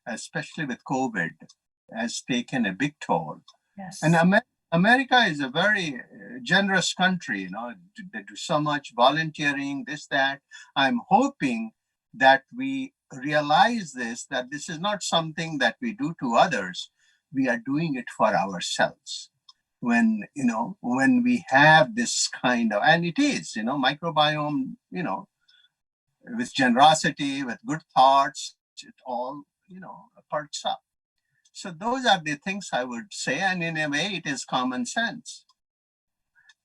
especially with COVID, has taken a big toll. Yes. And America is a very generous country, they do so much volunteering, this, that. I'm hoping that we realize that this is not something that we do to others. We are doing it for ourselves. When we have this kind of, and it is, microbiome, with generosity, with good thoughts, it all, perks up. So those are the things I would say, and in a way, it is common sense.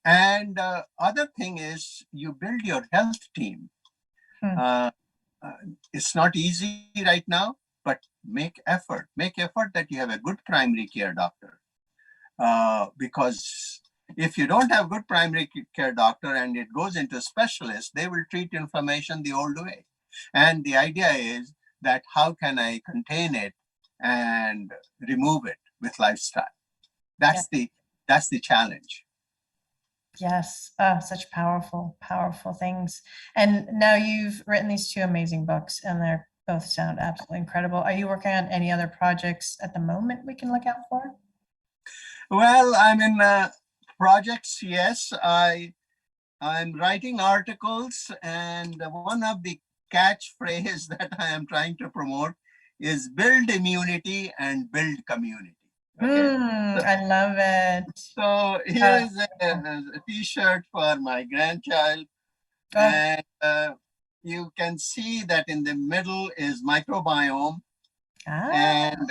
And other thing is, you build your health team. It's not easy right now, but make effort. Make effort that you have a good primary care doctor. Because if you don't have good primary care doctor and it goes into specialists, they will treat inflammation the old way. And the idea is that how can I contain it and remove it with lifestyle? That's the challenge. Yes, such powerful things. And now you've written these two amazing books, and they're both sound absolutely incredible. Are you working on any other projects at the moment we can look out for? Well, I'm in projects. Yes, I'm writing articles, and one of the catchphrase that I am trying to promote is build immunity and build community. Okay. I love it. So here's a t-shirt for my grandchild. And you can see that in the middle is microbiome. And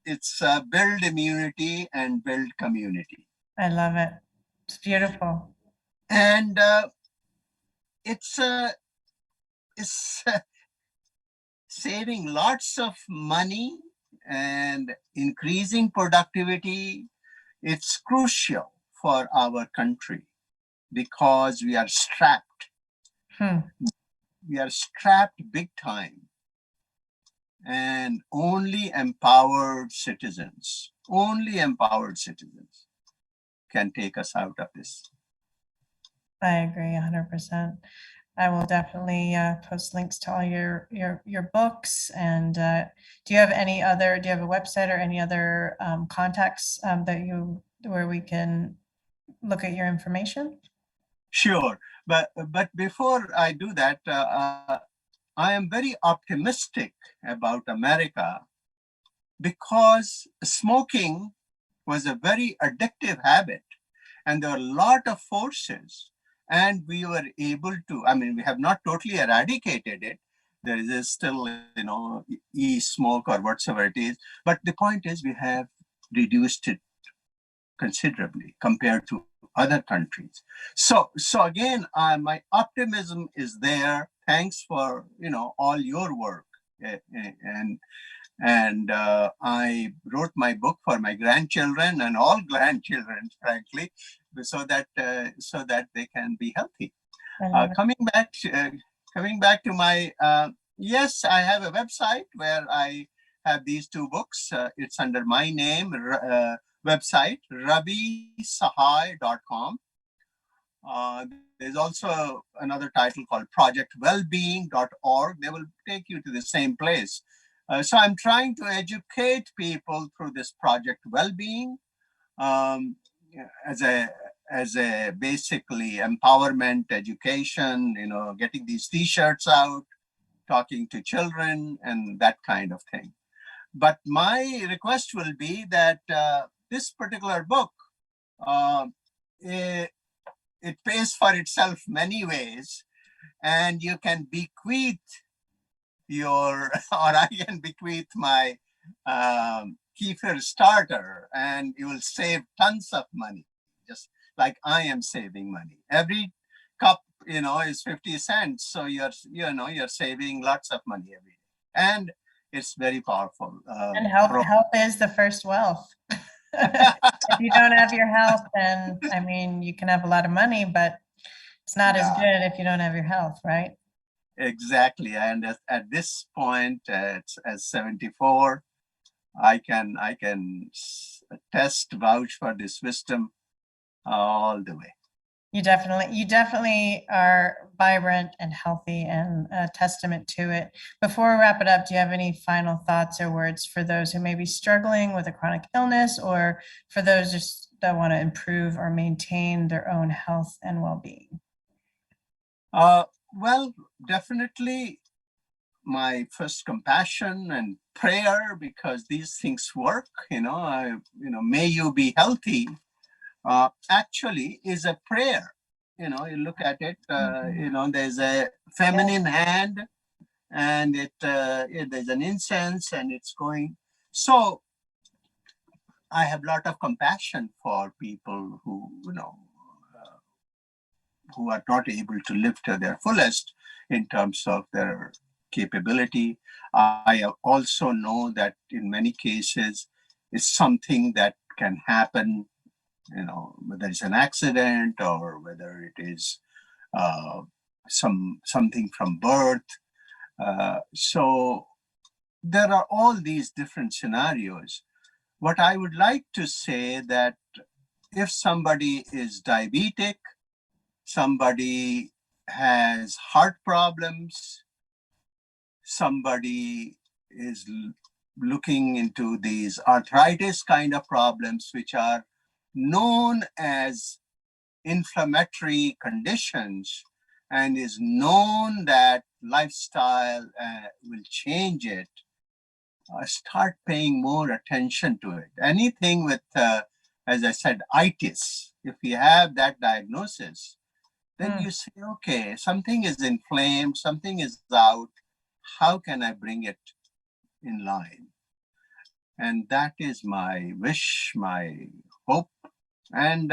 it's build immunity and build community. I love it. It's beautiful. And it's saving lots of money and increasing productivity. It's crucial for our country because we are strapped. We are strapped big time. And only empowered citizens can take us out of this. I agree 100%. I will definitely post links to all your books. And do you have a website or any other contacts where we can look at your information? Sure, but before I do that, I am very optimistic about America because smoking was a very addictive habit, and there are a lot of forces, and we were able to, we have not totally eradicated it. There is still, e-smoke or whatsoever it is, but the point is we have reduced it considerably compared to other countries. So again, my optimism is there. Thanks for all your work, and I wrote my book for my grandchildren and all grandchildren, frankly, so that they can be healthy. Coming back to my yes, I have a website where I have these two books. It's under my name. Website, ravisahay.com. There's also another title called projectwellbeing.org. They will take you to the same place. So I'm trying to educate people through this Project Wellbeing as a basically empowerment education, getting these t-shirts out, talking to children and that kind of thing. But my request will be that this particular book, it pays for itself many ways, and you can bequeath or I can bequeath my kefir starter, and you will save tons of money, just like I am saving money. Every cup, is 50 cents. So you're saving lots of money every day. And it's very powerful. And health is the first wealth. If you don't have your health, then I mean, you can have a lot of money, but it's not as Yeah, good if you don't have your health, right? exactly. And at this point, at 74, I can test, vouch for this wisdom all the way. You definitely are vibrant and healthy and a testament to it. Before we wrap it up, do you have any final thoughts or words for those who may be struggling with a chronic illness, or for those just that want to improve or maintain their own health and well-being? Well, definitely my first compassion and prayer, because these things work. May you be healthy. Actually, is a prayer. You look at it. There's a feminine hand, and there's an incense, and it's going. So I have a lot of compassion for people who are not able to live to their fullest in terms of their capability. I also know that in many cases, it's something that can happen, whether it's an accident or whether it is uh, something from birth. So there are all these different scenarios. What I would like to say that if somebody is diabetic, somebody has heart problems, somebody is looking into these arthritis kind of problems, which are known as inflammatory conditions, and is known that lifestyle will change it, start paying more attention to it. Anything with, as I said, itis, if you have that diagnosis, then you say, okay, something is inflamed, something is out. How can I bring it in line? And that is my wish, my hope. And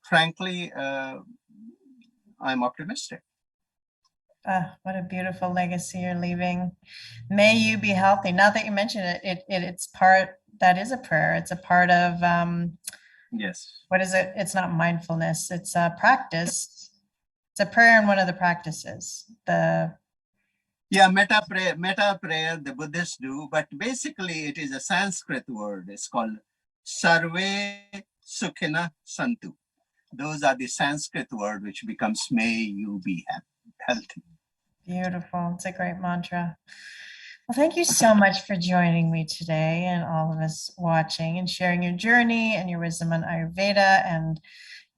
frankly, I'm optimistic. What a beautiful legacy you're leaving. May you be healthy. Now that you mention it, it's part, that is a prayer. It's a part of Yes. what is it? It's not mindfulness. It's a practice. It's a prayer and one of the practices. Yeah, metta prayer, the Buddhists do, but basically it is a Sanskrit word. It's called Sarve Sukhina Santu. Those are the Sanskrit word which becomes may you be healthy. Beautiful. It's a great mantra. Well, thank you so much for joining me today and all of us watching and sharing your journey and your wisdom on Ayurveda and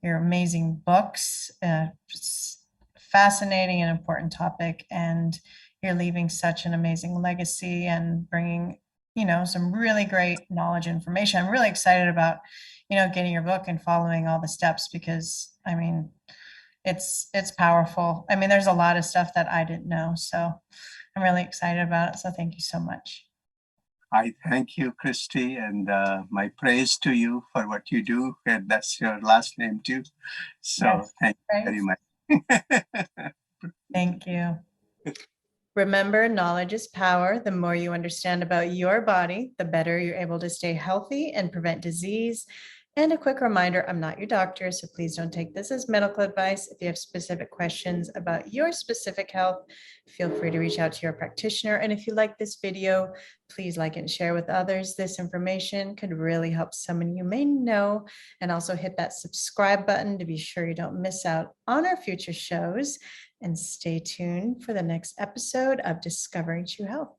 your amazing books. It's fascinating and important topic, and you're leaving such an amazing legacy and bringing, some really great knowledge and information. I'm really excited about, getting your book and following all the steps, because I mean, it's powerful. I mean, there's a lot of stuff that I didn't know, so I'm really excited about it. So thank you so much. I thank you, Christy, and my praise to you for what you do. And that's your last name too. So Yes, thank you right. very much. Thank you. Remember, knowledge is power. The more you understand about your body, the better you're able to stay healthy and prevent disease. And a quick reminder, I'm not your doctor, so please don't take this as medical advice. If you have specific questions about your specific health, feel free to reach out to your practitioner. And if you like this video, please like and share with others. This information could really help someone you may know. And also hit that subscribe button to be sure you don't miss out on our future shows. And stay tuned for the next episode of Discovering True Health.